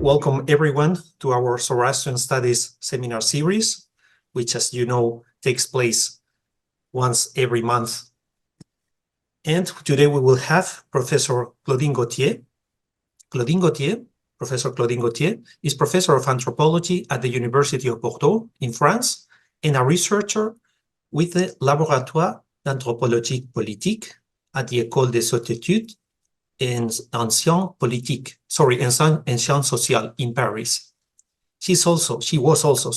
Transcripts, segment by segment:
welcome everyone to our Zoroastrian Studies seminar series, which, as you know, takes place once every month. And today we will have Professor Claudine Gauthier. Professor Claudine Gauthier is Professor of Anthropology at the University of Bordeaux in France and a researcher with the Laboratoire d'Anthropologie Politique at the École des Hautes Études en Sciences Sociales in Paris. She was also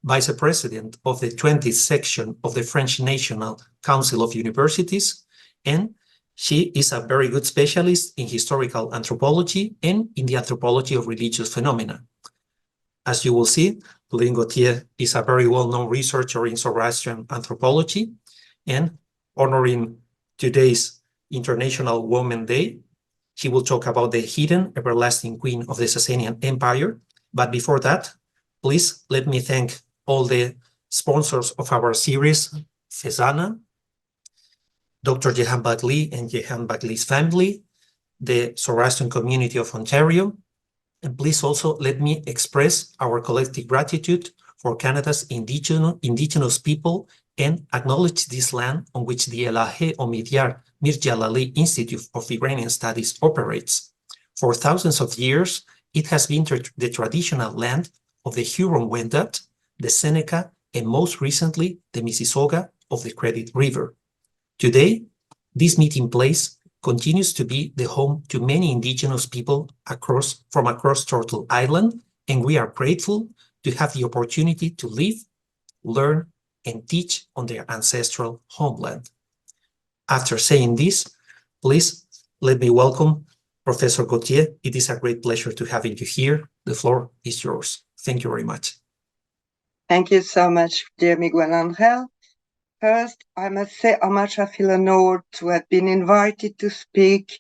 Vice President of the 20th section of the French National Council of Universities, and she is a very good specialist in historical anthropology and in the anthropology of religious phenomena. As you will see, Claudine Gauthier is a very well-known researcher in Zoroastrian anthropology, and honoring today's International Women's Day, she will talk about the hidden everlasting queen of the Sassanian Empire. But before that, please let me thank all the sponsors of our series, Fezana, Dr. Jehan Bagli and Jehan Bagli's family, the Zoroastrian community of Ontario, and please also let me express our collective gratitude for Canada's indigenous people and acknowledge this land on which the Elahé Omidyar Mir-Djalali Institute of Iranian Studies operates. For thousands of years, it has been the traditional land of the Huron-Wendat, the Seneca, and most recently, the Mississauga of the Credit River. Today, this meeting place continues to be the home to many indigenous people from across Turtle Island, and we are grateful to have the opportunity to live, learn, and teach on their ancestral homeland. After saying this, please let me welcome Professor Gauthier. It is a great pleasure to having you here. The floor is yours. Thank you very much. Thank you so much, dear Miguel Angel. First, I must say how much I feel honored to have been invited to speak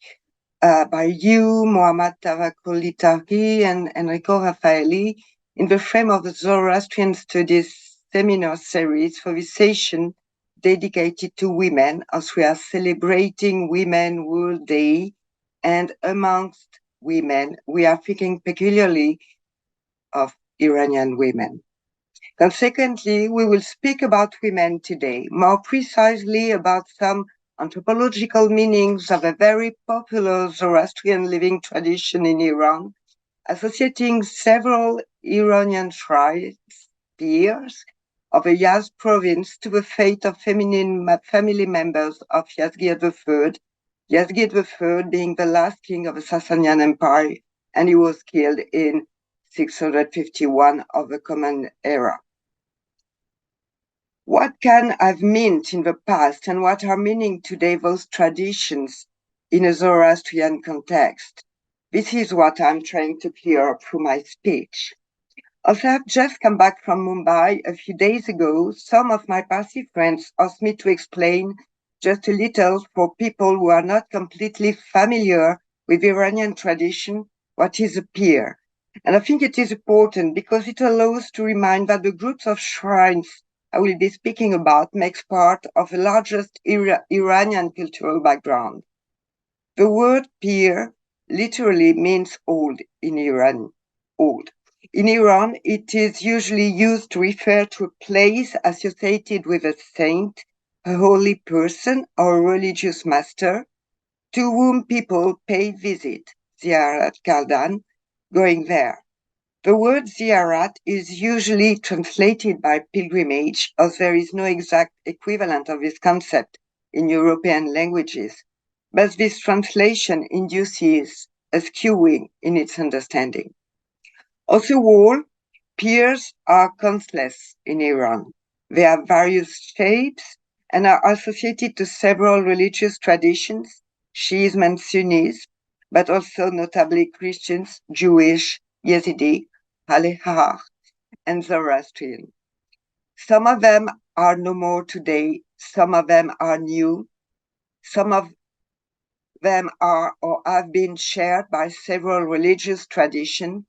by you, Mohammad Tavakkoli and Enrico Raffaelli, in the frame of the Zoroastrian Studies seminar series for this session dedicated to women, as we are celebrating Women World Day, and amongst women, we are thinking peculiarly of Iranian women. Consequently, we will speak about women today, more precisely about some anthropological meanings of a very popular Zoroastrian living tradition in Iran, associating several Iranian tribes, Pir-es, of the Yazd province to the fate of feminine family members of Yazdgird III, Yazdgird III being the last king of the Sassanian Empire, and he was killed in 651 of the Common Era. What can have meant in the past and what are meaning today those traditions in a Zoroastrian context? This is what I'm trying to clear up through my speech. As I have just come back from Mumbai a few days ago, some of my Parsi friends asked me to explain just a little for people who are not completely familiar with Iranian tradition what is a Pir. And I think it is important because it allows to remind that the groups of shrines I will be speaking about makes part of the largest Iranian cultural background. The word Pir literally means old in Iran, old. In Iran, it is usually used to refer to a place associated with a saint, a holy person, or a religious master, to whom people pay visit, ziyarat kaldan, going there. The word ziyarat is usually translated by pilgrimage, as there is no exact equivalent of this concept in European languages, but this translation induces a skewing in its understanding. As a whole, Pirs are countless in Iran. They have various shapes and are associated to several religious traditions, Shiism and Sunnis, but also notably Christians, Jewish, Yazidi, Elahé, and Zoroastrian. Some of them are no more today, some of them are new, some of them are or have been shared by several religious traditions.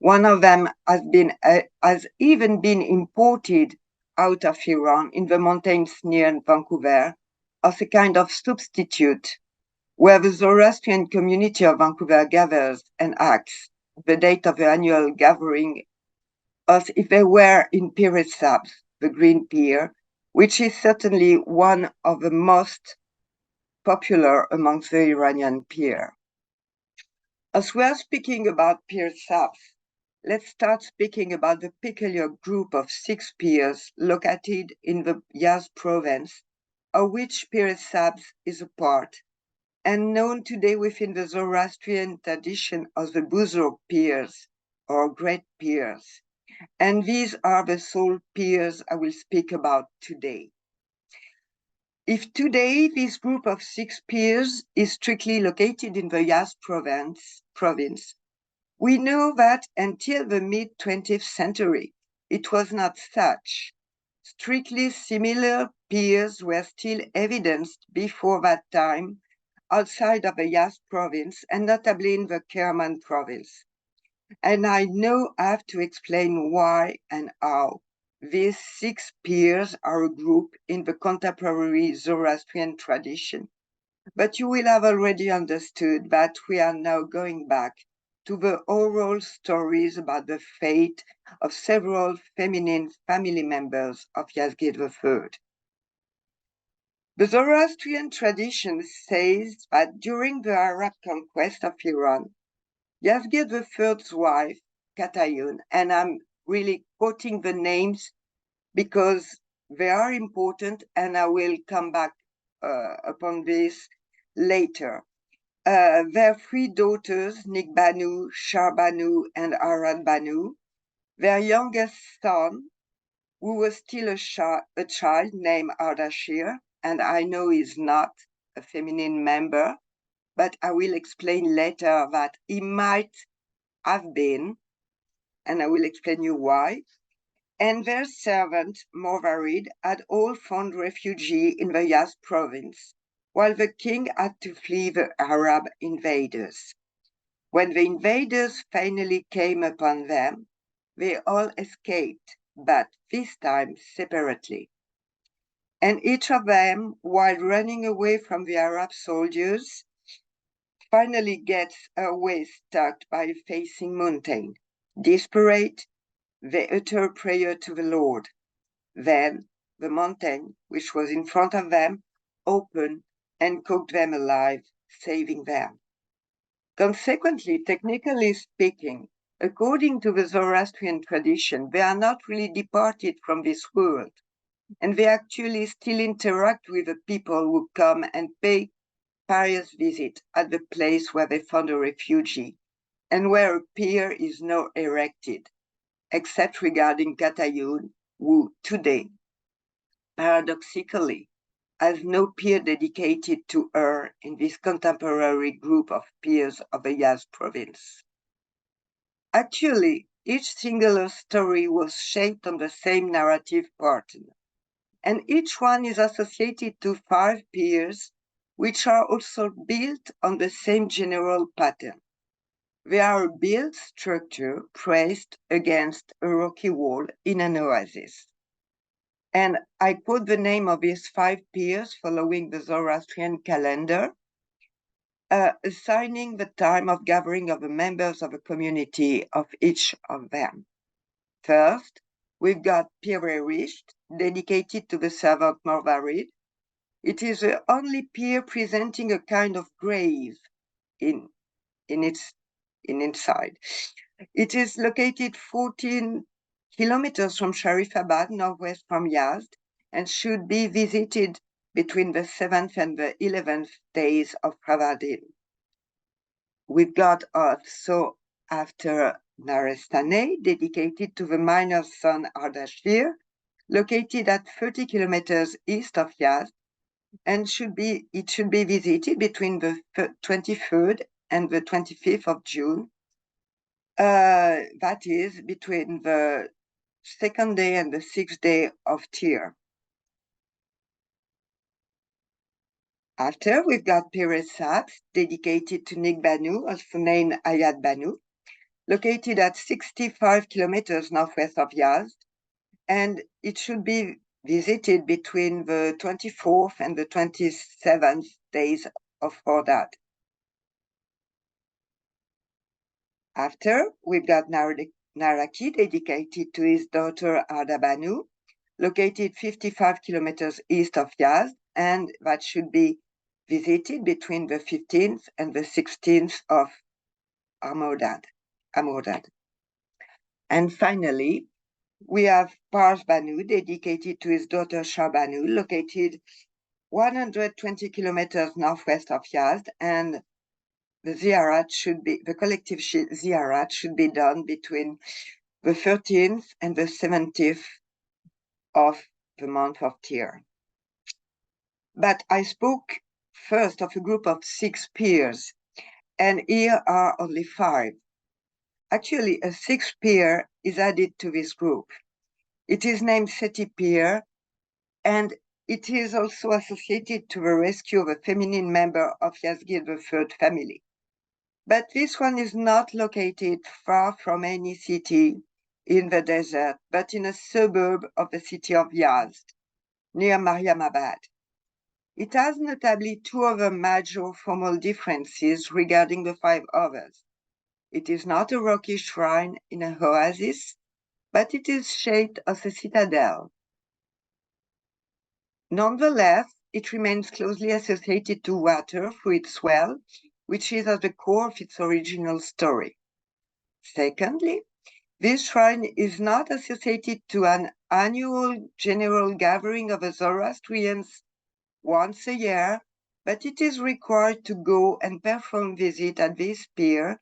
One of them has even been imported out of Iran in the mountains near Vancouver as a kind of substitute where the Zoroastrian community of Vancouver gathers and acts the date of the annual gathering, as if they were in Pir-e sabz, the green pear, which is certainly one of the most popular amongst the Iranian pear. As we are speaking about Pir-e sabz, let's start speaking about the peculiar group of 6 peers located in the Yazd province, of which Pir-e sabz is a part, and known today within the Zoroastrian tradition as the Buzurg peers, or great peers. And these are the sole peers I will speak about today. If today this group of 6 peers is strictly located in the Yazd province, we know that until the mid-20th century, it was not such. Strictly similar peers were still evidenced before that time outside of the Yazd province, and notably in the Kerman province. And I know I have to explain why and how these 6 peers are a group in the contemporary Zoroastrian tradition. But you will have already understood that we are now going back to the oral stories about the fate of several feminine family members of Yazdgird III. The Zoroastrian tradition says that during the Arab conquest of Iran, Yazdgird III's wife, Katayun, and I'm really quoting the names because they are important and I will come back upon this later. Their 3 daughters, Nigbanu, Sharbanu, and Arad Banu, their youngest son, who was still a child named Ardashir, and I know is not a feminine member, but I will explain later that he might have been, and I will explain you why. And their servant, Morvarid, had all found refuge in the Yazd province, while the king had to flee the Arab invaders. When the invaders finally came upon them, they all escaped, but this time separately. And each of them, while running away from the Arab soldiers, finally gets her way stuck by a facing mountain. Desperate, they utter a prayer to the Lord. Then the mountain, which was in front of them, opened and cooked them alive, saving them. Consequently, technically speaking, according to the Zoroastrian tradition, they are not really departed from this world, and they actually still interact with the people who come and pay pious visit at the place where they found a refuge, and where a pier is now erected, except regarding Katayun, who today, paradoxically, has no pier dedicated to her in this contemporary group of peers of the Yazd province. Actually, each singular story was shaped on the same narrative pattern, and each one is associated to 5 peers, which are also built on the same general pattern. They are a built structure pressed against a rocky wall in an oasis. And I quote the name of these 5 peers following the Zoroastrian calendar, assigning the time of gathering of the members of a community of each of them. First, we've got Pir-e, dedicated to the servant Morvarid. It is the only pier presenting a kind of grave inside. It is located 14 kilometers from Sharifabad, northwest from Yazd, and should be visited between the 7th and the 11th days of Pravardin. We've got also after Narestane, dedicated to the miner's son Ardashir, located at 30 kilometers east of Yazd, and it should be visited between the 23rd and the 25th of June. That is between the 2nd day and the 6th day of Tir. After, we've got Pir-e sabz, dedicated to Nigbanu, also named Ayad Banu, located at 65 kilometers northwest of Yazd, and it should be visited between the 24th and the 27th days of Hordad. After, we've got Naraki, dedicated to his daughter Ardabanu, located 55 kilometers east of Yazd, and that should be visited between the 15th and the 16th of Amordad. And finally, we have Pars Banu, dedicated to his daughter Sharbanu, located 120 kilometers northwest of Yazd, and the collective ziyarat should be done between the 13th and the 17th of the month of Tir. But I spoke first of a group of 6 peers, and here are only 5. Actually, a 6th peer is added to this group. It is named Seti Pir, and it is also associated to the rescue of a feminine member of Yazdgird III family. But this one is not located far from any city in the desert, but in a suburb of the city of Yazd, near Mariamabad. It has notably 2 other major formal differences regarding the 5 others. It is not a rocky shrine in an oasis, but it is shaped as a citadel. Nonetheless, it remains closely associated to water through its well, which is at the core of its original story. Secondly, this shrine is not associated to an annual general gathering of the Zoroastrians once a year, but it is required to go and perform visit at this pier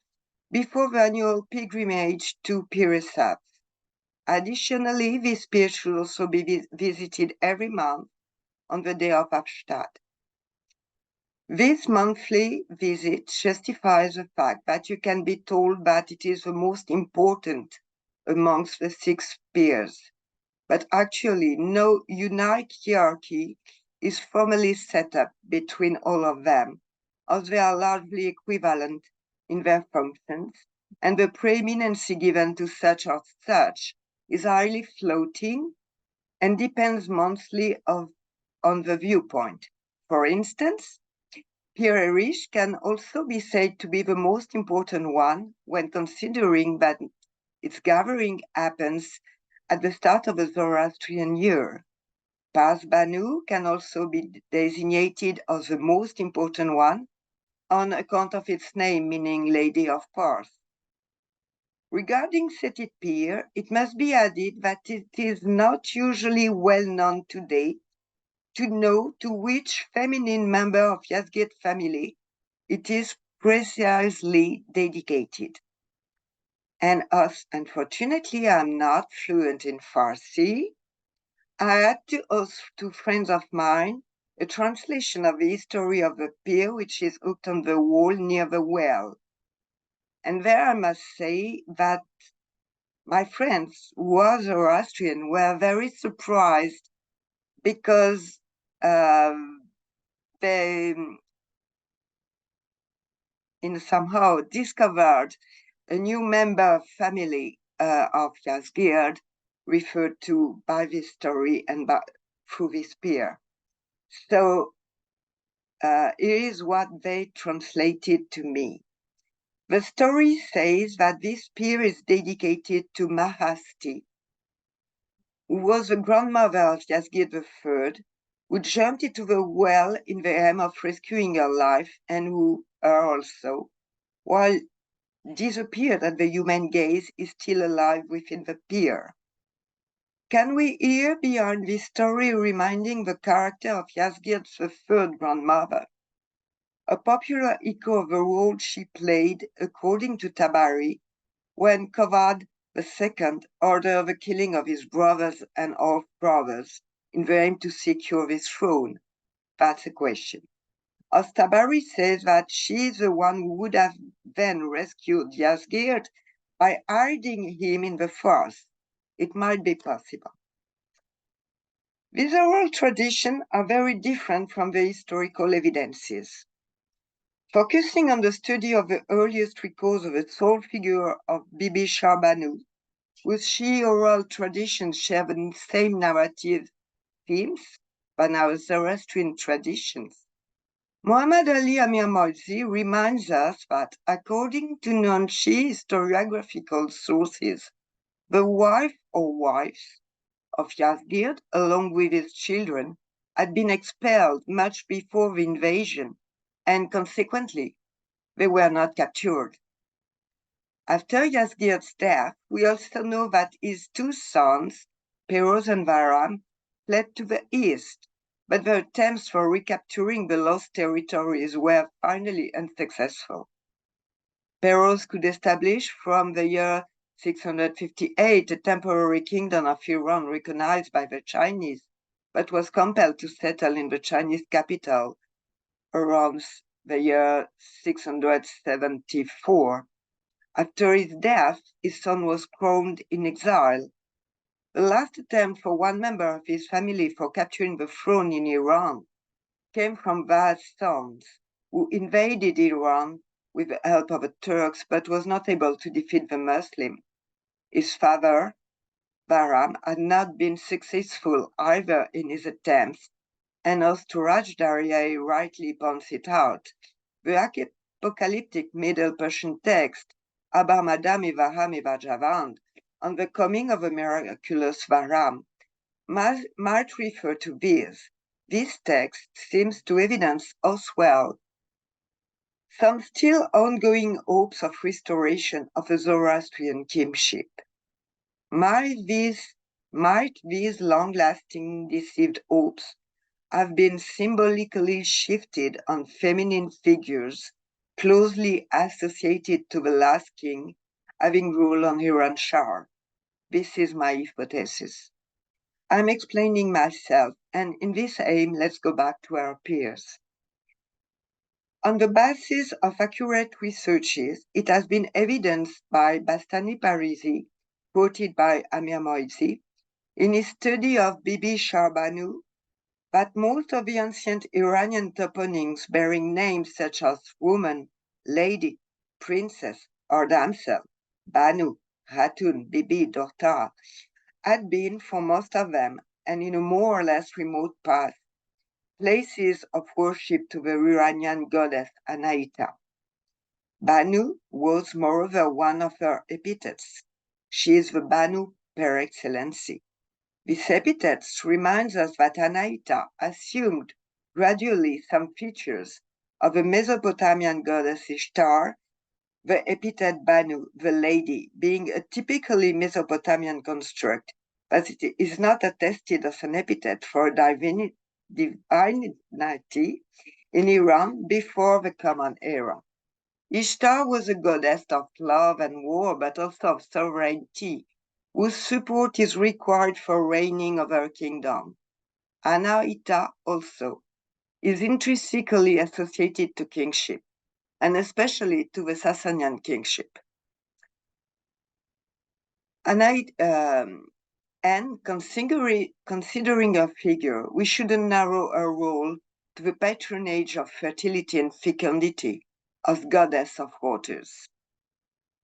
before the annual pilgrimage to Pir-e. Additionally, this pier should also be visited every month on the day of Hafstad. This monthly visit justifies the fact that you can be told that it is the most important amongst the 6 peers, but actually no unique hierarchy is formally set up between all of them, as they are largely equivalent in their functions, and the preeminency given to such or such is highly floating and depends mostly on the viewpoint. For instance, Pir-e can also be said to be the most important one when considering that its gathering happens at the start of the Zoroastrian year. Pars Banu can also be designated as the most important one on account of its name, meaning Lady of Pars. Regarding Seti Pir, it must be added that it is not usually well known today to know to which feminine member of Yazdgird family it is precisely dedicated. And as unfortunately I'm not fluent in Farsi, I had to ask 2 friends of mine a translation of the history of the pier, which is hooked on the wall near the well. And there I must say that my friends who are Zoroastrian were very surprised because they somehow discovered a new member family of Yazdgird referred to by this story and through this pier. So here is what they translated to me. The story says that this pier is dedicated to Mahasti, who was the grandmother of Yazdgird III, who jumped into the well in the aim of rescuing her life and who, her also, while disappeared at the human gaze, is still alive within the pier. Can we hear behind this story reminding the character of Yazdgird's third grandmother? A popular echo of the role she played, according to Tabari, when Kovad II ordered the killing of his brothers and half-brothers in the aim to secure his throne. That's a question. As Tabari says that she is the one who would have then rescued Yazdgird by hiding him in the forest. It might be possible. These oral traditions are very different from the historical evidences. Focusing on the study of the earliest records of the sole figure of Bibi Sharbanu, whose she oral traditions share the same narrative themes than our Zoroastrian traditions, Muhammad Ali Amir Moidzi reminds us that, according to non-Shia historiographical sources, the wife or wives of Yazdgird, along with his children, had been expelled much before the invasion, and consequently, they were not captured. After Yazdgird's death, we also know that his two sons, Pir-e and Bahram, fled to the east, but their attempts for recapturing the lost territories were finally unsuccessful. Pir-e could establish from the year 658 a temporary kingdom of Iran recognized by the Chinese, but was compelled to settle in the Chinese capital around the year 674. After his death, his son was crowned in exile. The last attempt for one member of his family for capturing the throne in Iran came from Yazd's sons, who invaded Iran with the help of the Turks, but was not able to defeat the Muslims. His father, Bahram, had not been successful either in his attempts, and as Zoroastrian rightly points it out, the apocalyptic Middle Persian text Abar Madami Vahami Bajavand, on the coming of a miraculous Bahram, might refer to this. This text seems to evidence as well some still ongoing hopes of restoration of a Zoroastrian kingship. Might these long-lasting deceived hopes have been symbolically shifted on feminine figures closely associated to the last king having ruled on Iran Shah? This is my hypothesis. I'm explaining myself, and in this aim, let's go back to our peers. On the basis of accurate researches, it has been evidenced by Bastani Parisi, quoted by Amir Moidzi, in his study of Bibi Sharbanu, that most of the ancient Iranian toponyms bearing names such as woman, lady, princess, or damsel, Banu, Hatun, Bibi, Dorta, had been, for most of them, and in a more or less remote past, places of worship to the Iranian goddess Anaita. Banu was moreover one of her epithets. She is the Banu per excellence. This epithet reminds us that Anaita assumed gradually some features of the Mesopotamian goddess Ishtar, the epithet Banu, the lady, being a typically Mesopotamian construct, but it is not attested as an epithet for a divinity in Iran before the Common Era. Ishtar was a goddess of love and war, but also of sovereignty, whose support is required for reigning over a kingdom. Anaita also is intrinsically associated to kingship, and especially to the Sassanian kingship. And considering her figure, we shouldn't narrow her role to the patronage of fertility and fecundity of goddess of waters.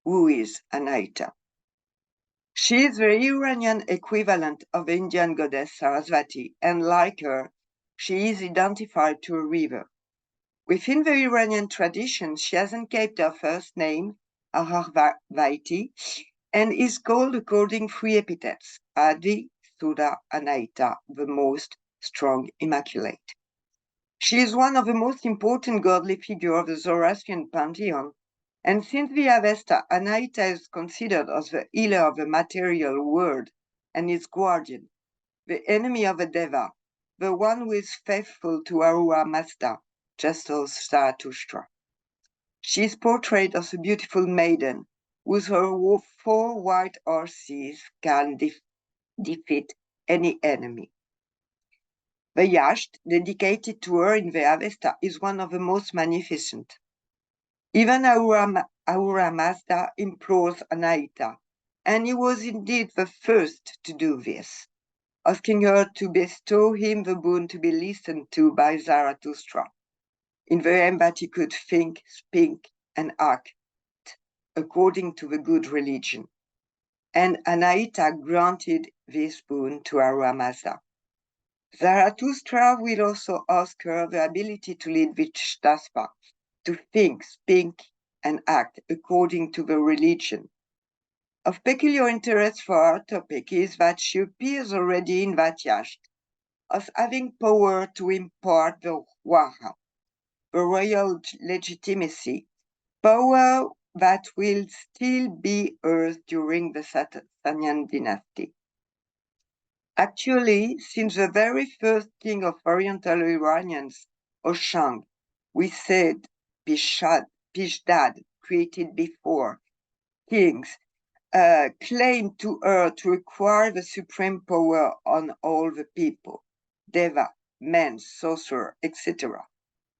Who is Anaita? She is the Iranian equivalent of the Indian goddess Sarasvati, and like her, she is identified to a river. Within the Iranian tradition, she hasn't kept her first name, Aharvaiti, and is called according three epithets, Adi, Sudha, Anaita, the most strong immaculate. She is one of the most important godly figures of the Zoroastrian pantheon, and since the Avesta, Anaita is considered as the healer of the material world and its guardian, the enemy of the Deva, the one who is faithful to Ahura Mazda, just as Zarathustra. She is portrayed as a beautiful maiden, with her 4 white horses can defeat any enemy. The Yazd, dedicated to her in the Avesta, is one of the most magnificent. Even Ahura Mazda implores Anaita, and he was indeed the first to do this, asking her to bestow him the boon to be listened to by Zarathustra, in the aim that he could think, speak, and act according to the good religion. And Anaita granted this boon to Ahura Mazda. Zarathustra will also ask her the ability to lead Vichtaspa, to think, speak, and act according to the religion. Of peculiar interest for our topic is that she appears already in that Yazd as having power to impart the wara, the royal legitimacy, power that will still be hers during the Sassanian dynasty. Actually, since the very first king of Oriental Iranians, Oshang, we said Pishdad, created before, kings, claimed to her to acquire the supreme power on all the people, Deva, men, sorcerer, etc.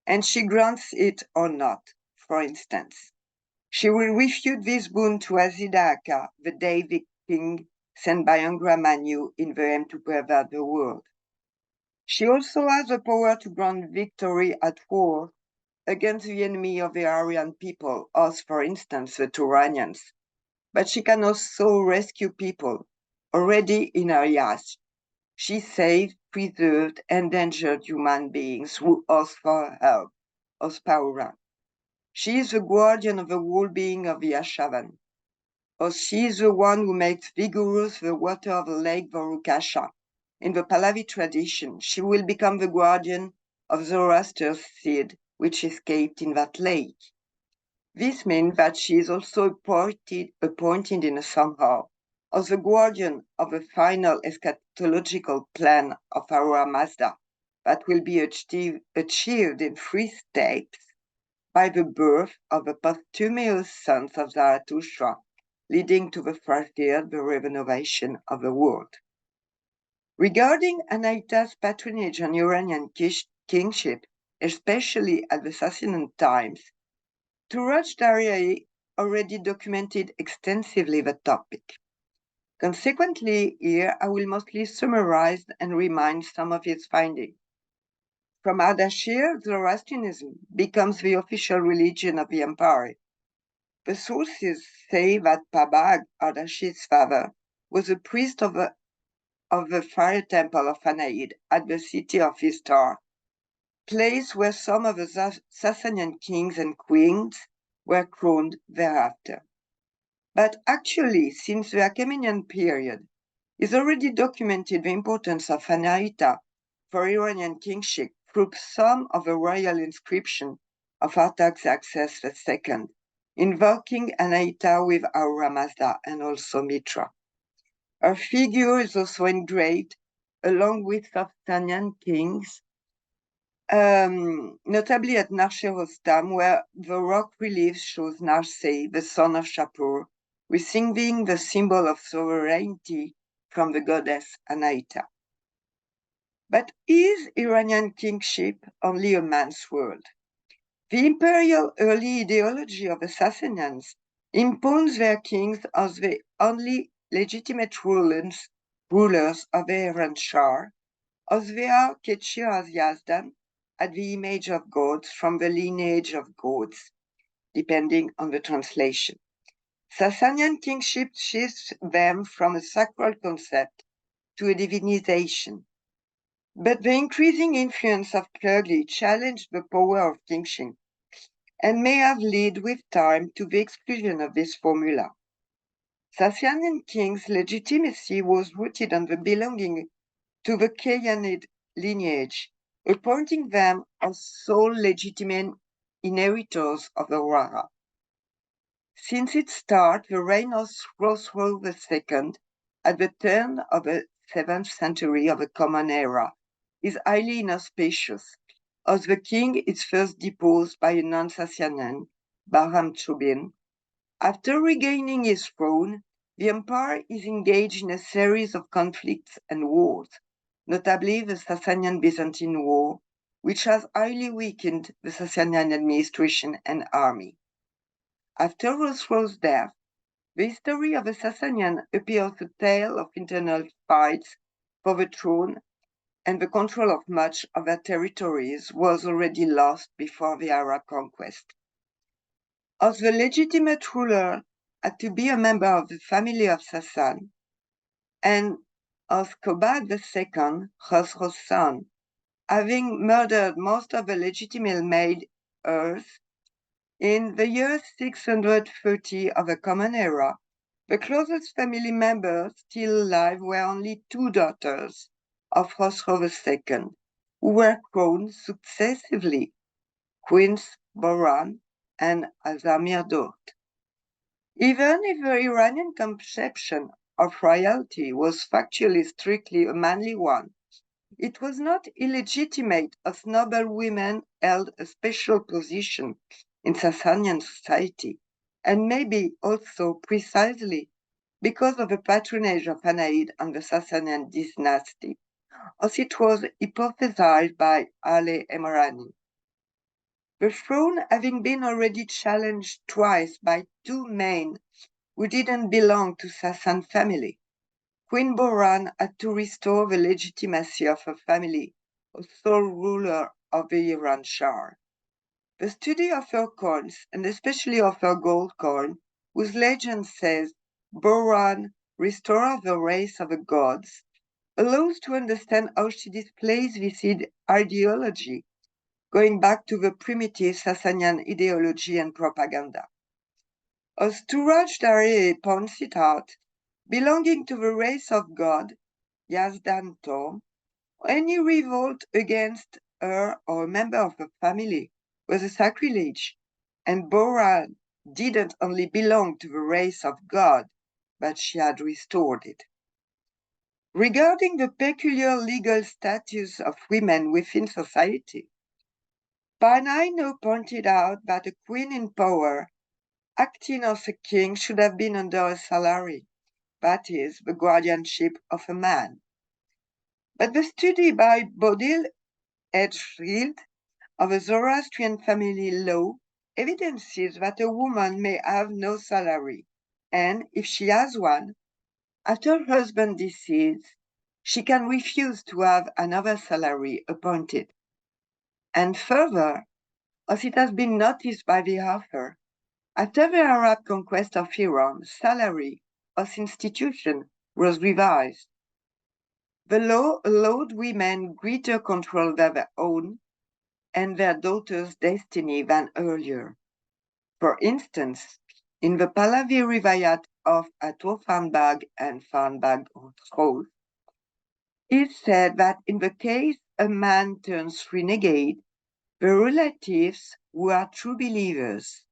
And she grants it or not, for instance. She will refute this boon to Azidaka, the David king sent by Angra Manu in the aim to pervert the world. She also has the power to grant victory at war against the enemy of the Aryan people, as for instance the Turanians. But she can also rescue people already in her Yazd. She saved, preserved, endangered human beings who asked for help, as Pauran. She is the guardian of the well-being of the Ashavan. Or she is the one who makes vigorous the water of the lake Varukasha. In the Pahlavi tradition, she will become the guardian of Zoroaster's seed, which escaped in that lake. This means that she is also appointed in a somehow as the guardian of the final eschatological plan of Ahura Mazda that will be achieved in 3 steps by the birth of the posthumous sons of Zarathustra, leading to the first year, the renovation of the world. Regarding Anaita's patronage on Iranian kingship, especially at the Sassanian times, Zoroastrian already documented extensively the topic. Consequently, here I will mostly summarize and remind some of its findings. From Ardashir, Zoroastrianism becomes the official religion of the empire. The sources say that Pabag, Ardashir's father, was a priest of the fire temple of Anaid at the city of Istar, place where some of the Sassanian kings and queens were crowned thereafter. But actually, since the Achaemenian period, is already documented the importance of Anaita for Iranian kingship through some of the royal inscription of Artaxerxes II, invoking Anaita with Ahura Mazda and also Mitra. Her figure is also engraved along with Sassanian kings, notably at Narshe Rostam, where the rock relief shows Narseh, the son of Shapur, receiving the symbol of sovereignty from the goddess Anaita. But is Iranian kingship only a man's world? The imperial early ideology of the Sassanians imposed their kings as the only legitimate rulers of the Iran Shah, as they are Ketchir as Yazdan, at the image of gods from the lineage of gods, depending on the translation. Sassanian kingship shifts them from a sacral concept to a divinization. But the increasing influence of clergy challenged the power of kingship and may have led with time to the exclusion of this formula. Sassanian kings' legitimacy was rooted on the belonging to the Kayanid lineage, appointing them as sole legitimate inheritors of the Wara. Since its start, the reign of Khosrow II, at the turn of the 7th century of the Common Era, is highly inauspicious, as the king is first deposed by a non-Sassanian, Bahram Chobin. After regaining his throne, the empire is engaged in a series of conflicts and wars, notably the Sassanian-Byzantine War, which has highly weakened the Sassanian administration and army. After Khosrow's death, the history of the Sassanian appears a tale of internal fights for the throne, and the control of much of their territories was already lost before the Arab conquest. As the legitimate ruler had to be a member of the family of Sassan, and Oscobad II, Khosrow's son, having murdered most of the legitimate maid heirs, in the year 630 of the Common Era, the closest family members still alive were only two daughters of Khosrow II, who were crowned successively, Queens Boran and Mir-Djalali. Even if the Iranian conception of royalty was factually strictly a manly one, it was not illegitimate as noble women held a special position in Sassanian society, and maybe also precisely because of the patronage of a maid and the Sassanian dynasty, as it was hypothesized by Elahé and Iranian. The throne having been already challenged twice by two men who didn't belong to Sassan family, Queen Boran had to restore the legitimacy of her family as sole ruler of the Iran Shah. The study of her coins, and especially of her gold coin, whose legend says Boran, restorer of the race of the gods, allows to understand how she displays this ideology, going back to the primitive Sassanian ideology and propaganda. As Yazdgird III points it out, belonging to the race of God, Yazd, any revolt against her or a member of her family was a sacrilege, and Boran didn't only belong to the race of God, but she had restored it. Regarding the peculiar legal status of women within society, Panaino pointed out that a queen in power, acting as a king, should have been under a salary, that is, the guardianship of a man. But the study by Bodil Yazdgird of a Zoroastrian family law evidences that a woman may have no salary, and if she has one, after her husband's decease, she can refuse to have another salary appointed. And further, as it has been noticed by the author, after the Arab conquest of Iran, salary as institution was revised. The law allowed women greater control over their own and their daughters' destiny than earlier. For instance, in the Pahlavi Rivayat of Ator Farnbag and Farnbag Roth, it said that in the case a man turns renegade, the relatives who are true believers,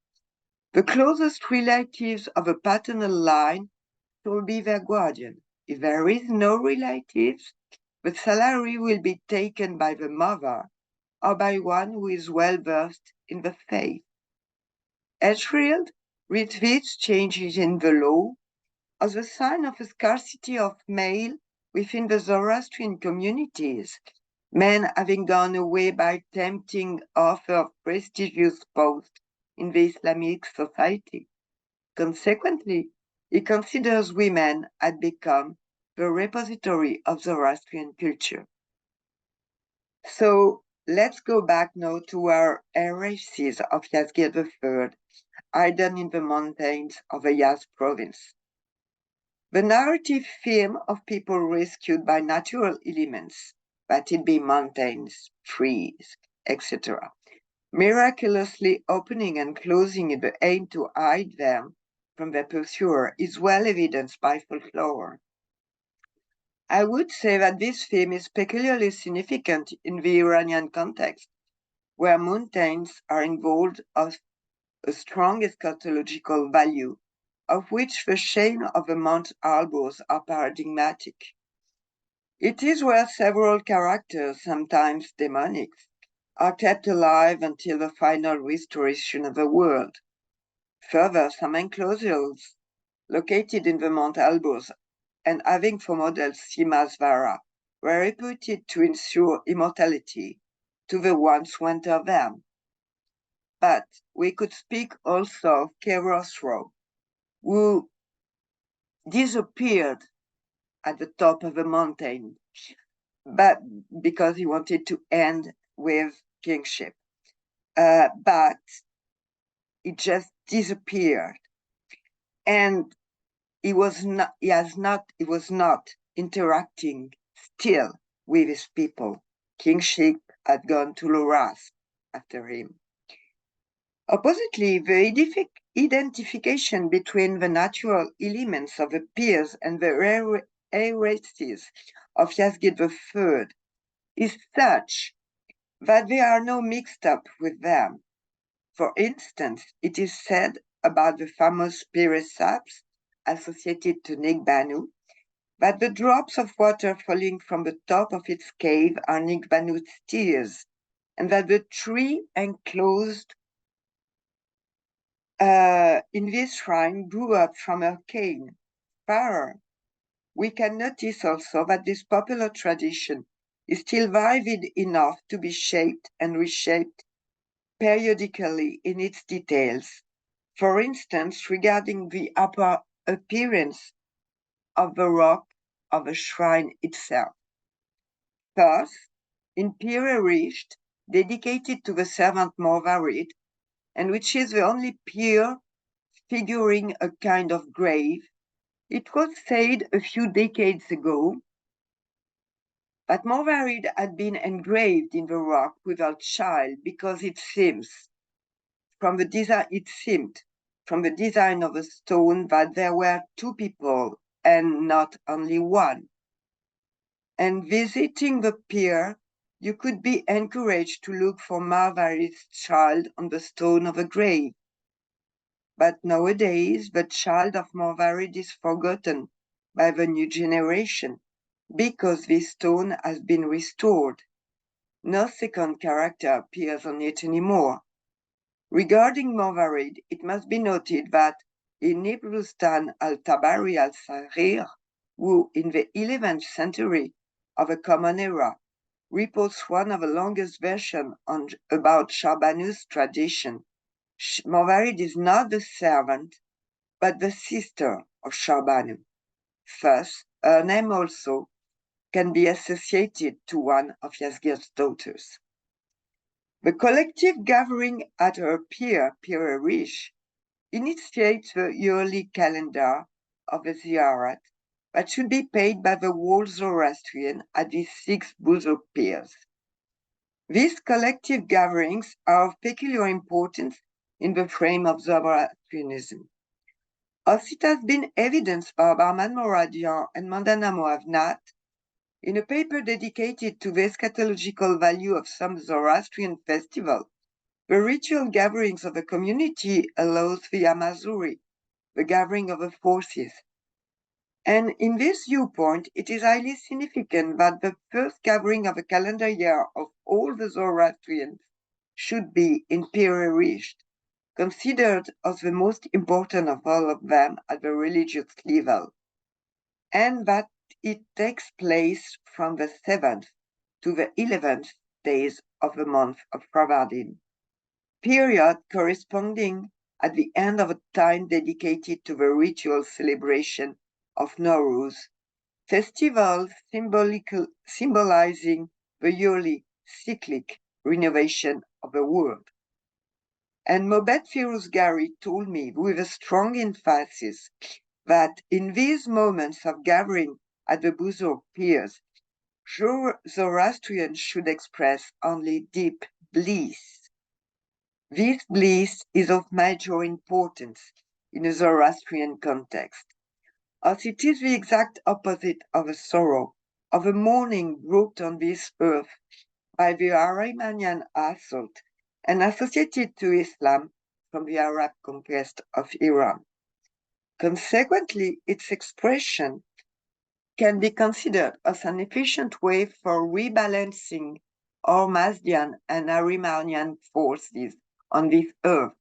the closest relatives of a paternal line, will be their guardian. If there is no relatives, the salary will be taken by the mother or by one who is well versed in the faith. Yazdgird reads these changes in the law as a sign of a scarcity of male within the Zoroastrian communities, men having gone away by tempting offer of prestigious posts in the Islamic society. Consequently, he considers women had become the repository of Zoroastrian culture. So let's go back now to our heresies of Yazdgird III, hidden in the mountains of the Yazd province. The narrative theme of people rescued by natural elements, that it be mountains, trees, etc., miraculously opening and closing in the aim to hide them from their pursuer, is well evidenced by folklore. I would say that this theme is peculiarly significant in the Iranian context, where mountains are involved as a strong eschatological value, of which the chain of the Mount Albors are paradigmatic. It is where several characters, sometimes demonic, are kept alive until the final restoration of the world. Further, some enclosures located in the Mount Albors and having for model Simasvara were reputed to ensure immortality to the ones who enter them. But we could speak also of Kerosro, who disappeared at the top of the mountain, but because he wanted to end with kingship. But it just disappeared. And he was not interacting still with his people. Kingship had gone to Loras after him. Oppositely, the identification between the natural elements of the peers and the heiresses of Yazdgird III is such that they are now mixed up with them. For instance, it is said about the famous Pir-e sabz associated to Nigbanu that the drops of water falling from the top of its cave are Nigbanu's tears, and that the tree enclosed in this shrine grew up from her cane. Further, we can notice also that this popular tradition is still vivid enough to be shaped and reshaped periodically in its details. For instance, regarding the upper appearance of the rock of the shrine itself. Thus, in Pir-e, dedicated to the servant Morvarid, and which is the only pier figuring a kind of grave, it was said a few decades ago that Morvarid had been engraved in the rock without child because it seemed, from the design of the stone, that there were two people and not only one. And visiting the pier, you could be encouraged to look for Morvarid's child on the stone of a grave. But nowadays, the child of Morvarid is forgotten by the new generation because this stone has been restored. No second character appears on it anymore. Regarding Morvarid, it must be noted that in Ibn al-Tabari al-Sahir, who in the 11th century of a common era reports one of the longest versions about Shabanu's tradition, Morvarid is not the servant, but the sister of Sharbanu. Thus, her name also can be associated to one of Yazdgird's daughters. The collective gathering at her pier, Pir-e, initiates the yearly calendar of the ziyarat that should be paid by the whole Zoroastrian at these 6 Buzur piers. These collective gatherings are of peculiar importance in the frame of Zoroastrianism. As it has been evidenced by Barman Moradian and Mandana Moavnat, in a paper dedicated to the eschatological value of some Zoroastrian festivals, the ritual gatherings of the community allows the Amazuri, the gathering of the forces. And in this viewpoint, it is highly significant that the first gathering of a calendar year of all the Zoroastrians should be in Pir-e, considered as the most important of all of them at the religious level, and that it takes place from the 7th to the 11th days of the month of Pravardin, period corresponding at the end of a time dedicated to the ritual celebration of Nowruz, festivals symbolizing the yearly cyclic renovation of the world. And Mobet Firuz Gari told me with a strong emphasis that in these moments of gathering at the Buzur piers, Zoroastrians should express only deep bliss. This bliss is of major importance in a Zoroastrian context, as it is the exact opposite of a sorrow, of a mourning brought on this earth by the Iranian assault and associated to Islam from the Arab conquest of Iran. Consequently, its expression can be considered as an efficient way for rebalancing Mazdian and Iranian forces on this earth,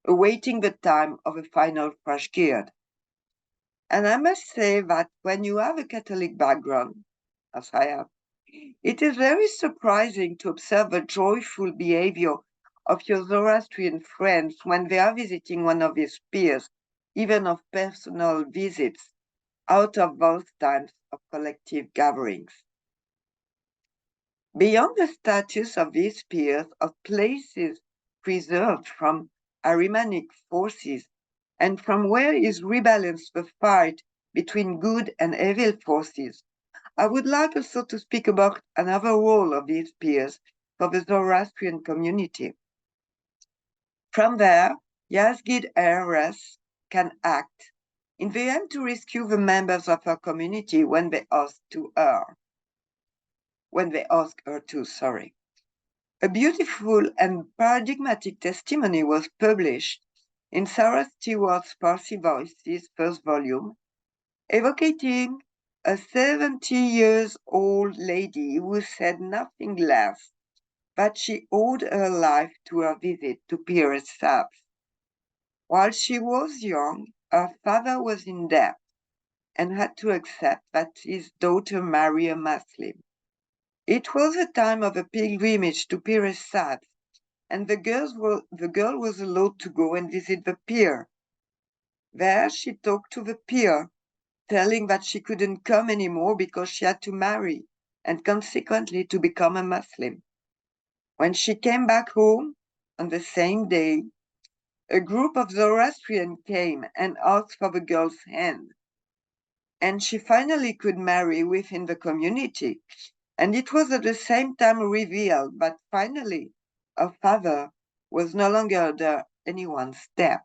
awaiting the time of a final Frashgird. And I must say that when you have a Catholic background, as I have, it is very surprising to observe the joyful behavior of your Zoroastrian friends when they are visiting one of these piers, even of personal visits, out of those times of collective gatherings. Beyond the status of these piers of places preserved from Arimanic forces and from where is rebalanced the fight between good and evil forces, I would like also to speak about another role of these peers for the Zoroastrian community. From there, Yazdgird III can act in the aim to rescue the members of her community when they ask her to, sorry. A beautiful and paradigmatic testimony was published in Sarah Stewart's Parsi Voices first volume, evocating a 70-year-old lady who said nothing less that she owed her life to her visit to Pir-e sabz. While she was young, her father was in debt and had to accept that his daughter marry a Muslim. It was a time of a pilgrimage to Pir-e sabz, and the girl was allowed to go and visit the pier. There she talked to the pier, telling that she couldn't come anymore because she had to marry and consequently to become a Muslim. When she came back home on the same day, a group of Zoroastrians came and asked for the girl's hand. And she finally could marry within the community. And it was at the same time revealed that finally her father was no longer under anyone's debt.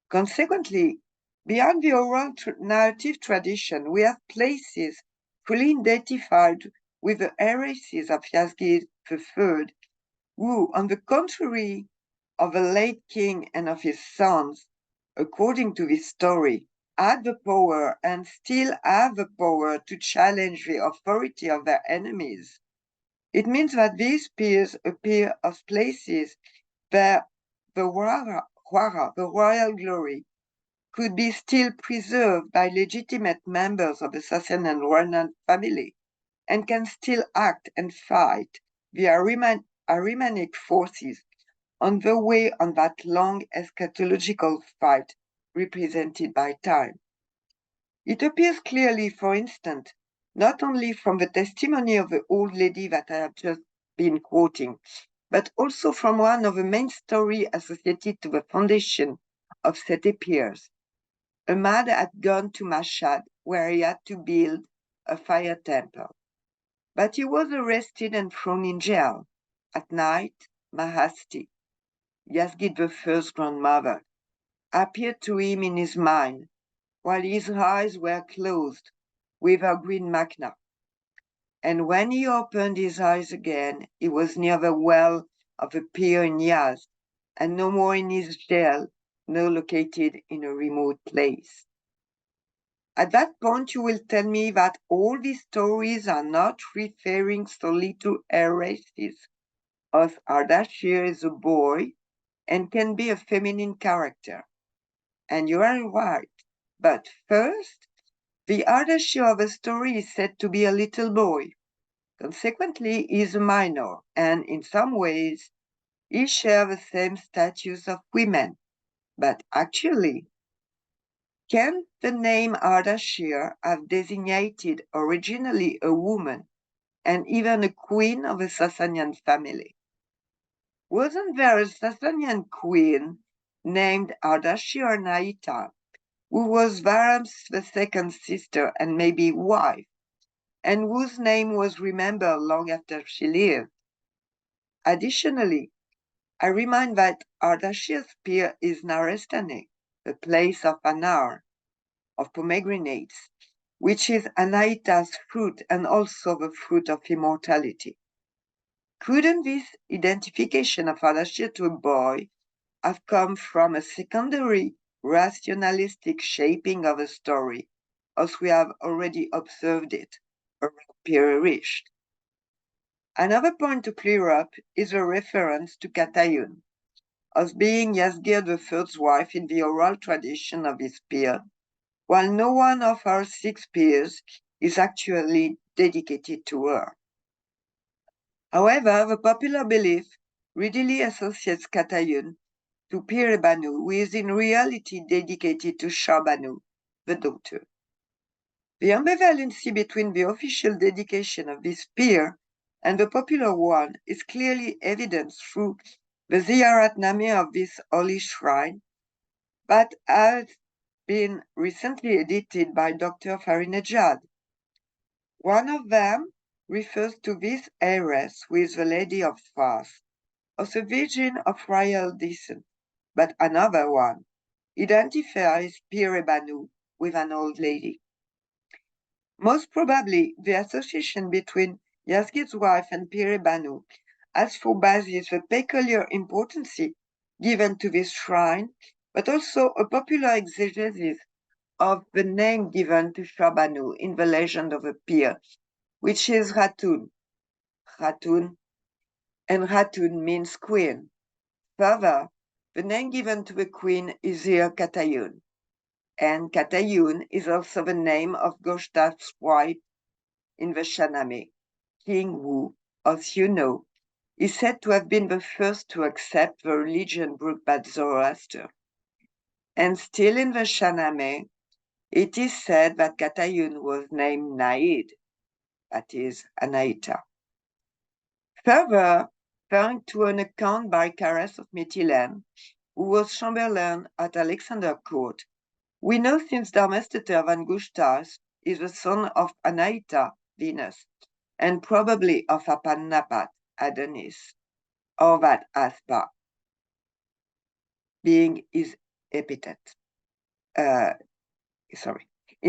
Consequently, beyond the oral narrative tradition, we have places fully identified with the heresies of Yazdgird III, who, on the contrary of the late king and of his sons, according to this story, had the power and still have the power to challenge the authority of their enemies. It means that these peers appear as places where the royal glory, could be still preserved by legitimate members of the Sassanian royal family and can still act and fight the Arimanic forces on the way on that long eschatological fight represented by time. It appears clearly, for instance, not only from the testimony of the old lady that I have just been quoting, but also from one of the main stories associated to the foundation of Sete Piers. A man had gone to Mashhad, where he had to build a fire temple. But he was arrested and thrown in jail. At night, Mahasti, Yazdgird I's grandmother, appeared to him in his mind, while his eyes were closed with her green magna. And when he opened his eyes again, he was near the well of a pier in Yazd, and no more in his jail, now located in a remote place. At that point, you will tell me that all these stories are not referring solely to heresies, as Ardashir is a boy and can be a feminine character. And you are right. But first, the Ardashir of the story is said to be a little boy. Consequently, he is a minor, and in some ways, he shares the same status of women. But actually, can the name Ardashir have designated originally a woman and even a queen of a Sassanian family? Wasn't there a Sassanian queen named Ardashir Naita, who was Varam's second sister and maybe wife, and whose name was remembered long after she lived? Additionally, I remind that Ardashir's Pir is Narestane, the place of Anar, of pomegranates, which is Anaita's fruit and also the fruit of immortality. Couldn't this identification of Ardashir to a boy have come from a secondary rationalistic shaping of a story, as we have already observed it around Pir-e? Another point to clear up is a reference to Katayun, as being Yazdgird III's wife in the oral tradition of his Pir, while no one of our 6 peers is actually dedicated to her. However, the popular belief readily associates Katayun to Pir-e Banu, who is in reality dedicated to Shah Banu, the daughter. The ambivalency between the official dedication of this Pir and the popular one is clearly evidenced through the Ziyarat Nameh of this holy shrine, that has been recently edited by Dr. Farinejad. One of them refers to this heiress who is the Lady of Fars, as a virgin of royal descent, but another one identifies Pir-e with an old lady. Most probably, the association between Yazdgird's wife and Pir-e has for basis the peculiar importance given to this shrine, but also a popular exegesis of the name given to Shah Banu in the legend of the Pir, which is Ratun. Ratun, and Ratun means queen. Further, the name given to the queen is here Katayun, and Katayun is also the name of Goshtat's wife in the Shahnameh. King Wu, as you know, is said to have been the first to accept the religion brought by Zoroaster. And still in the Shahnameh, it is said that Katayun was named Naid, that is, Anaita. Further, referring to an account by Caras of Mytilene, who was Chamberlain at Alexander Court, we know since Darmesteter van Gushtas is the son of Anaita, Venus, and probably of Apannapat, Adonis, or that Aspa, being his epithet. In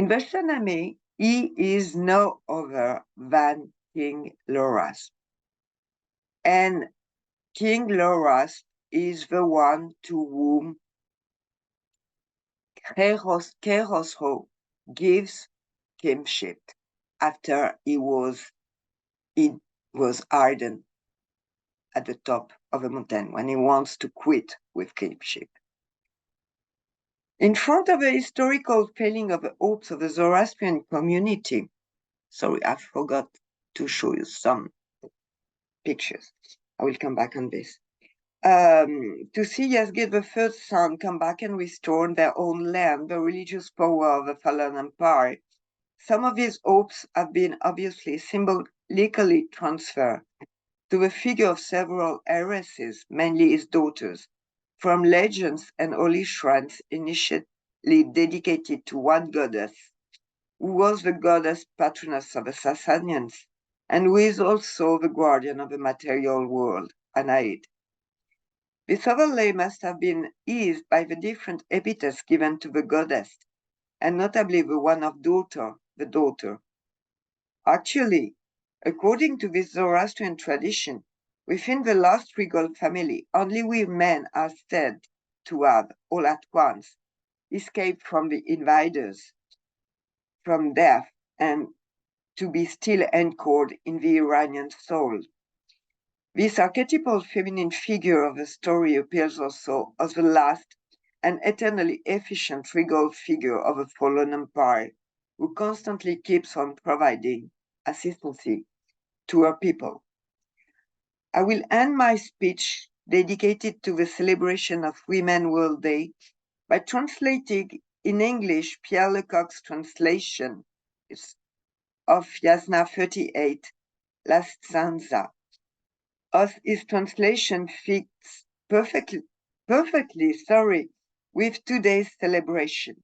the Shahnameh, he is no other than King Loras. And King Loras is the one to whom Khosrow gives kingship after he was hidden at the top of a mountain when he wants to quit with kingship. In front of the historical failing of the hopes of the Zoroastrian community, sorry, I forgot to show you some pictures. I will come back on this. To see Yazdgird III's son come back and restore in their own land the religious power of the fallen empire, some of his hopes have been obviously symbolically transferred to the figure of several heiresses, mainly his daughters, from legends and holy shrines initially dedicated to one goddess, who was the goddess patroness of the Sassanians, and who is also the guardian of the material world, Anaid. This overlay must have been eased by the different epithets given to the goddess, and notably the one of daughter, the daughter. Actually, according to this Zoroastrian tradition, within the last regal family, only we men are said to have, all at once, escaped from the invaders, from death, and to be still anchored in the Iranian soul. This archetypal feminine figure of the story appears also as the last and eternally efficient regal figure of a fallen empire who constantly keeps on providing assistance to her people. I will end my speech dedicated to the celebration of Women World Day by translating in English Pierre Lecoq's translation of Yasna 38, La Stanza, as his translation fits perfectly, with today's celebration.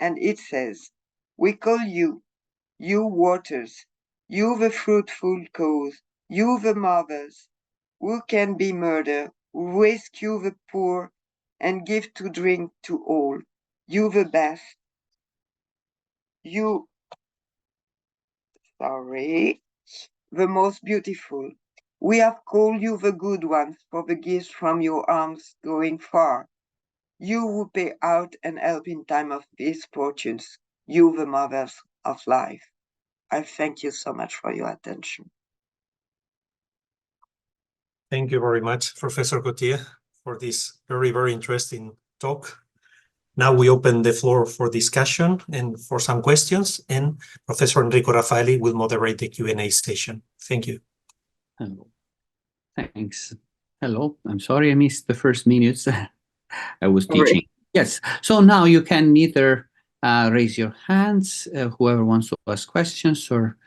And it says, we call you, you waters, you the fruitful cause, you the mothers, who can be murdered, who rescue the poor and give to drink to all, you the best, you, the most beautiful. We have called you the good ones for the gifts from your arms going far. You who pay out and help in time of misfortunes, you the mothers of life. I thank you so much for your attention. Thank you very much, Professor Gauthier, for this very, very interesting talk. Now we open the floor for discussion and for some questions, and Professor Enrico Raffaeli will moderate the Q&A session. Thank you. Hello. Thanks. Hello. I'm sorry I missed the first minutes. I was teaching. Yes. So now you can either raise your hands, whoever wants to ask questions, or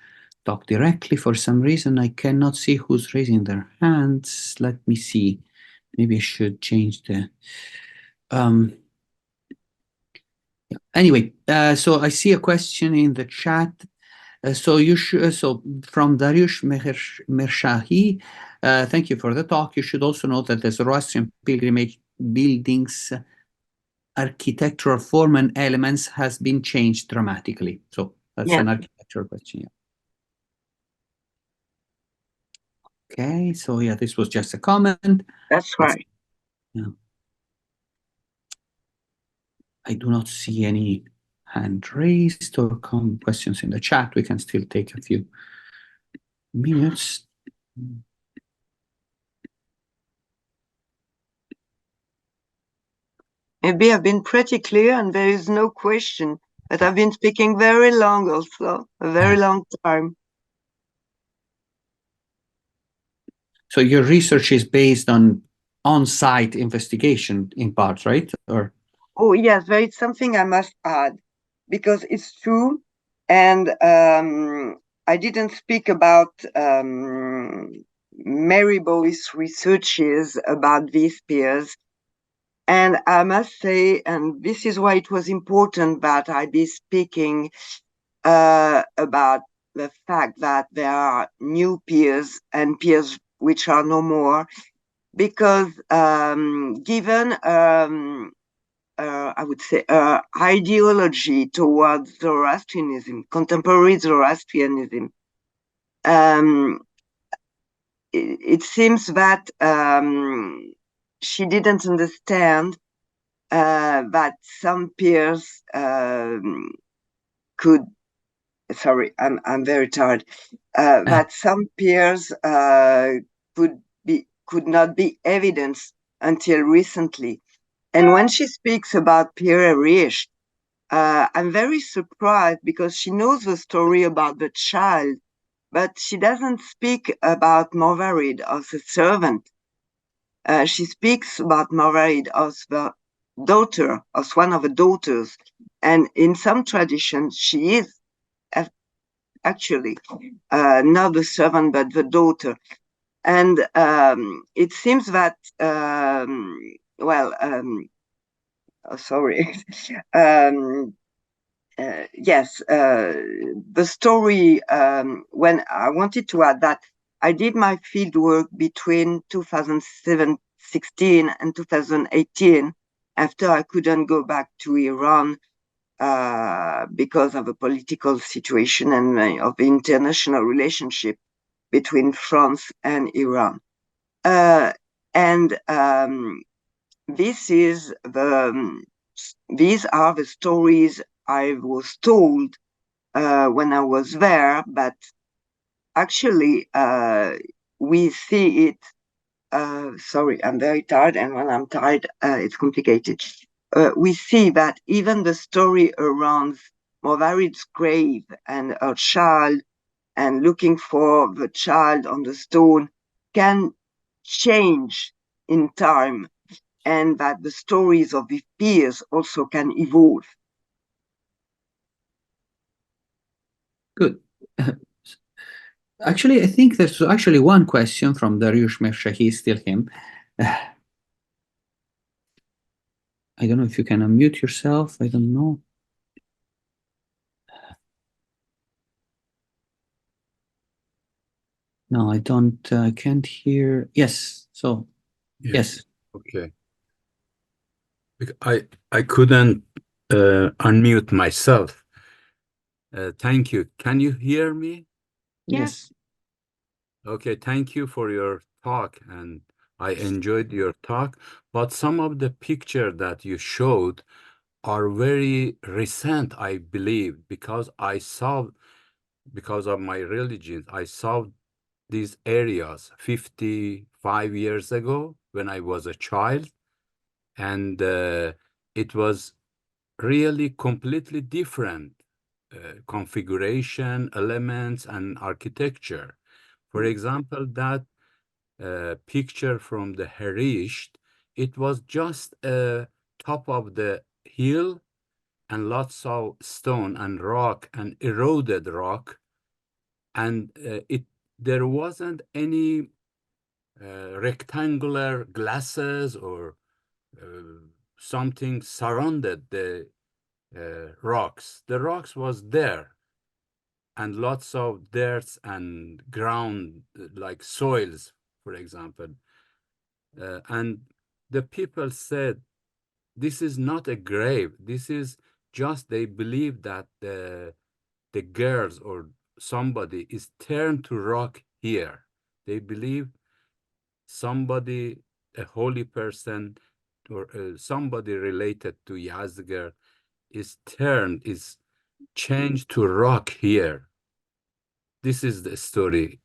talk directly. For some reason, I cannot see who's raising their hands. Let me see. Maybe I should change the... Anyway, so I see a question in the chat. So you should, so from Dariush Mershahi, thank you for the talk. You should also note that the Zoroastrian pilgrimage buildings architectural form and elements has been changed dramatically. So that's an architectural question. Yeah. Okay, so yeah, this was just a comment. That's right. Yeah. I do not see any hand raised or questions in the chat. We can still take a few minutes. Maybe I've been pretty clear and there is no question, but I've been speaking very long also, a very long time. So your research is based on on-site investigation in part, right? Or oh yes, there is something I must add because it's true, and I didn't speak about Mary Boyce's researches about these peers. And I must say, and this is why it was important that I be speaking about the fact that there are new peers and peers which are no more, because given I would say ideology towards Zoroastrianism, contemporary Zoroastrianism, it seems that she didn't understand that some peers could. Sorry, I'm very tired. That some peers could not be evidenced until recently. And when she speaks about Pir-e, I'm very surprised because she knows the story about the child, but she doesn't speak about Morvarid as a servant. She speaks about Morvarid as the daughter, as one of the daughters. And in some traditions, she is actually not the servant, but the daughter. And it seems that, sorry. Yes, the story, when I wanted to add that I did my field work between 2016 and 2018 after I couldn't go back to Iran because of a political situation and of the international relationship between France and Iran. These are the stories I was told when I was there, but actually we see it. Sorry, I'm very tired, and when I'm tired, it's complicated. We see that even the story around Morvarid's grave and her child and looking for the child on the stone can change in time, and that the stories of the peers also can evolve. good. Actually, I think there's actually one question from Dariush Mershahi, still him. I don't know if you can unmute yourself. I don't know. No, I don't. I can't hear. Yes. So, yes. Okay. I couldn't unmute myself. Thank you. Can you hear me? Yes. Okay. Thank you for your talk, and I enjoyed your talk. But some of the pictures that you showed are very recent, I believe, because of my religion, I saw these areas 55 years ago when I was a child, and it was really completely different configuration, elements, and architecture. For example, that picture from the Harisht, it was just a top of the hill and lots of stone and rock and eroded rock, and there wasn't any rectangular glasses or something surrounded the rocks. The rocks was there, and lots of dirt and ground, like soils, for example. And the people said, this is not a grave. This is just, they believe that the girls or somebody is turned to rock here. They believe somebody, a holy person, or somebody related to Yazdgird is changed to rock here. This is the story.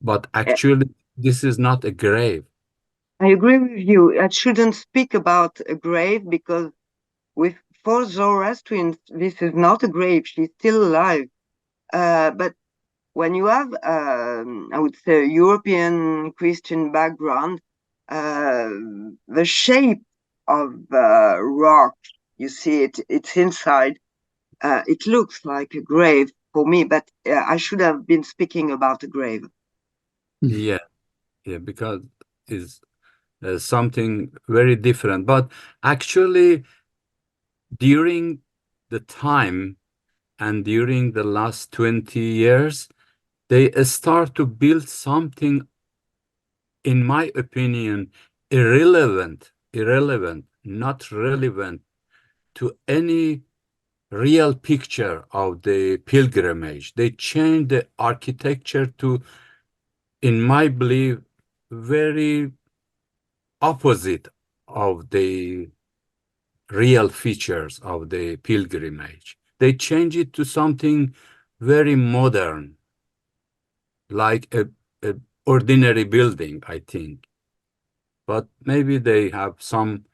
But actually, this is not a grave. I agree with you. I shouldn't speak about a grave because for Zoroastrians, this is not a grave. She's still alive. But when you have, I would say, a European Christian background, the shape of rock, you see it's inside. It looks like a grave for me, but I should have been speaking about a grave. Yeah, because it's something very different. But actually, during the time and during the last 20 years, they start to build something, in my opinion, irrelevant, not relevant to any real picture of the pilgrimage. They changed the architecture to, in my belief, very opposite of the real features of the pilgrimage. They change it to something very modern, like a ordinary building, I think. But maybe they have some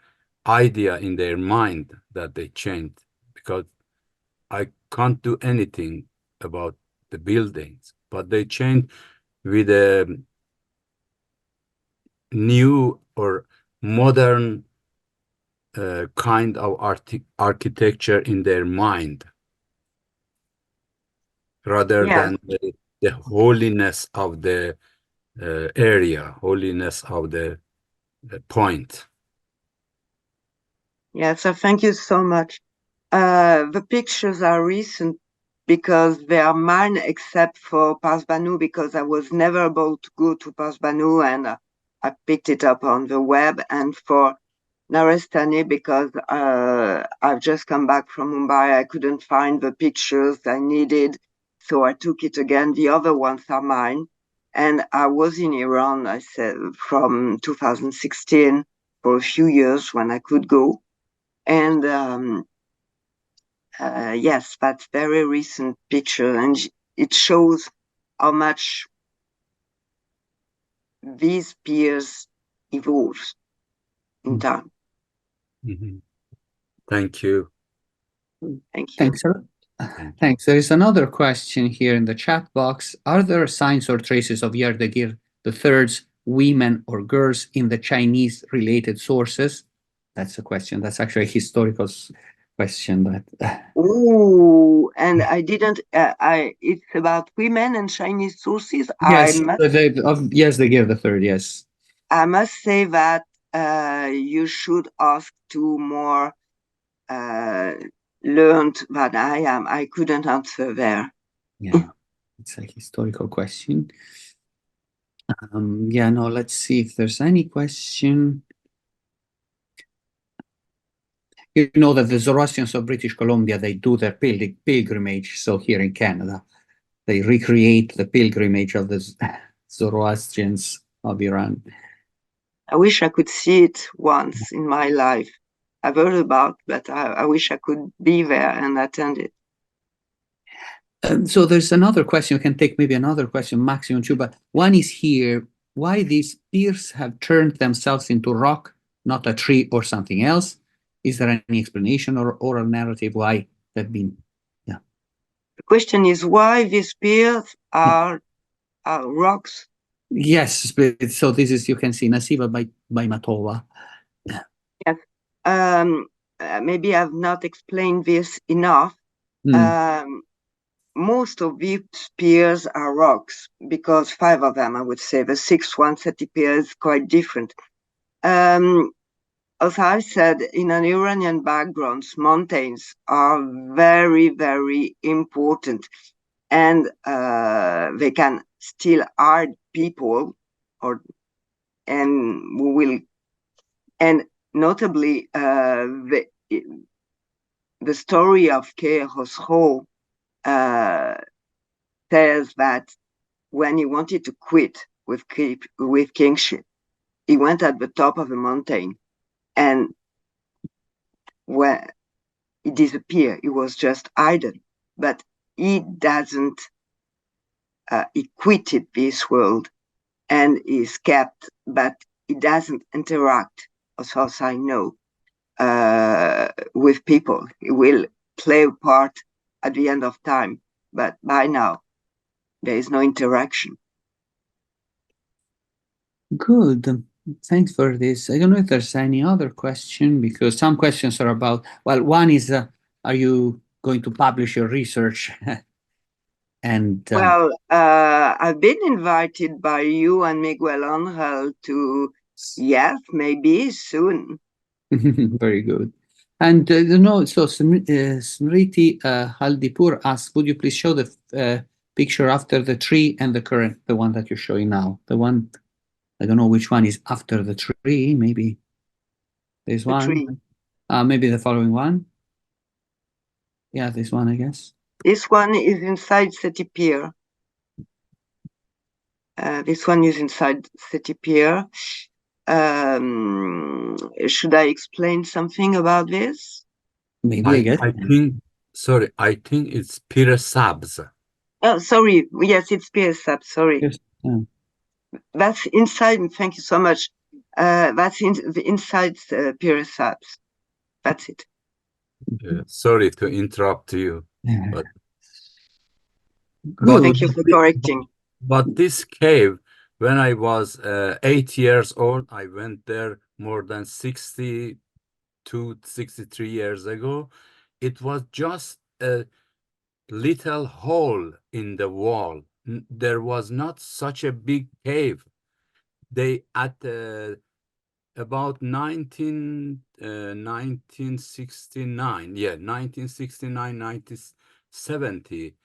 idea in their mind that they changed, because I can't do anything about the buildings, but they changed with a new or modern kind of architecture in their mind, rather than the holiness of the area, holiness of the point. Yeah, so thank you so much. The pictures are recent because they are mine, except for Parsbanu, because I was never able to go to Parsbanu, and I picked it up on the web, and for Narestani because I've just come back from Mumbai. I couldn't find the pictures I needed, so I took it again. The other ones are mine. And I was in Iran, I said, from 2016 for a few years when I could go. And yes, that's very recent picture, and it shows how much these peers evolves in time. Mm-hmm. Thank you. Thank you. Thanks, sir. Thanks. There is another question here in the chat box. Are there signs or traces of Yazdgird III's women or girls in the Chinese-related sources? That's a question. That's actually a historical question. Oh, and I didn't. It's about women and Chinese sources. Yes, Yazdgird III. Yes. I must say that you should ask to more learned than I am. I couldn't answer there. Yeah, it's a historical question. Yeah, no, let's see if there's any question. You know that the Zoroastrians of British Columbia, they do their pilgrimage. So here in Canada, they recreate the pilgrimage of the Zoroastrians of Iran. I wish I could see it once in my life. I've heard about, but I wish I could be there and attend it. So there's another question. We can take maybe another question, maximum two, but one is here. Why these pirs have turned themselves into rock, not a tree or something else? Is there any explanation or oral narrative why they've been? Yeah. The question is why these pirs are rocks. Yes, so this is, you can see Nasiba by Matova. Yes. Maybe I've not explained this enough. Most of these pirs are rocks, because 5 of them, I would say. The 6th one, Seti Pir, is quite different. as I said, in an Iranian background, mountains are very, very important, and they can still hide people, and we will, and notably the story of Pir-e says that when he wanted to quit with kingship, he went at the top of the mountain, and where he disappeared, he was just hidden. But he doesn't, he quitted this world and is kept, but he doesn't interact, as far as I know, with people. He will play a part at the end of time, but by now, there is no interaction. Good. Thanks for this. I don't know if there's any other question, because some questions are about, well, one is, are you going to publish your research? And well, I've been invited by you and Miguel Angel to Yazd, maybe soon. very good. And so Smriti Haldipur asks, would you please show the picture after the tree and the current, the one that you're showing now? The one, I don't know which one is after the tree. Maybe there's one. Tree. Maybe the following one. Yeah, this one, I guess. This one is inside City Pir. This one is inside City Pir. Should I explain something about this? Maybe, I guess. I think it's Pir-e sabz. Oh, sorry. Yes, it's Pir-e sabz. Sorry. Yes. Yeah. That's inside. Thank you so much. That's inside Pir-e sabz. That's it. Sorry to interrupt you. Yeah. Well, thank you for correcting. But this cave, when I was 8 years old, I went there more than 62, 63 years ago. It was just a little hole in the wall. There was not such a big cave. They at about 1969, 1970,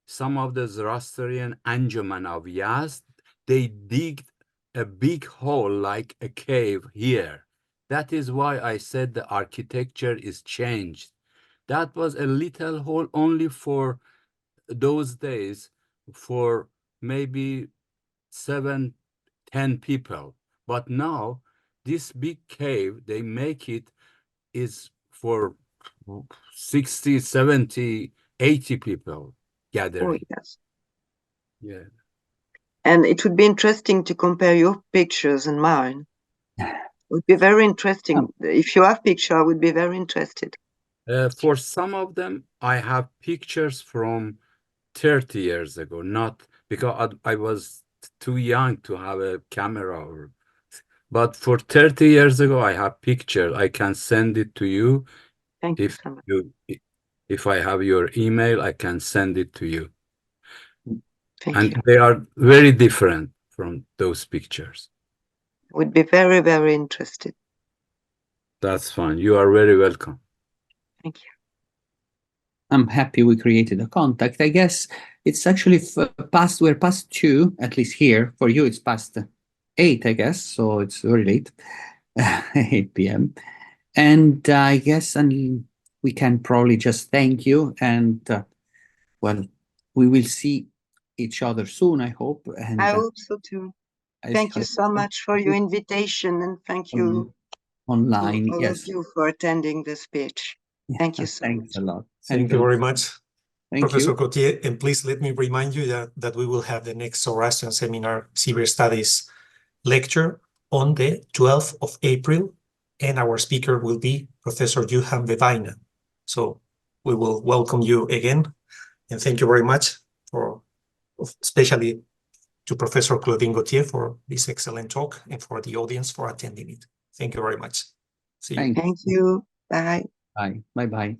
some of the Zoroastrian Anjuman of Yazd, they digged a big hole like a cave here. That is why I said the architecture is changed. That was a little hole only for those days, for maybe 7, 10 people. But now this big cave, they make it is for 60, 70, 80 people gathering. Oh, yes. Yeah. And it would be interesting to compare your pictures and mine. It would be very interesting. If you have picture, I would be very interested. For some of them, I have pictures from 30 years ago, not because I was too young to have a camera, but for 30 years ago, I have pictures. I can send it to you. Thank you so much. If I have your email, I can send it to you. Thank And you. they are very different from those pictures. Would be very, very interested. That's fine. You are very welcome. Thank you. I'm happy we created a contact. I guess it's actually we're past 2, at least here. For you, it's past 8, I guess. So it's very late, 8 p.m. And I guess we can probably just thank you. And well, we will see each other soon, I hope. And I hope so too. Thank you so much for your invitation, and thank you online. to all of you for attending the speech. Thank you so Thanks much. a lot. Thank you very much, Thank Professor you. Gauthier. And please let me remind you that we will have the next Zoroastrian Seminar Severe Studies lecture on the 12th of April, and our speaker will be Professor Juhan Bevaina. So we will welcome you again, and thank you very much, especially to Professor Claudine Gauthier for this excellent talk, and for the audience for attending it. Thank you very much. See you. Thank you. Bye. Bye. Bye-bye.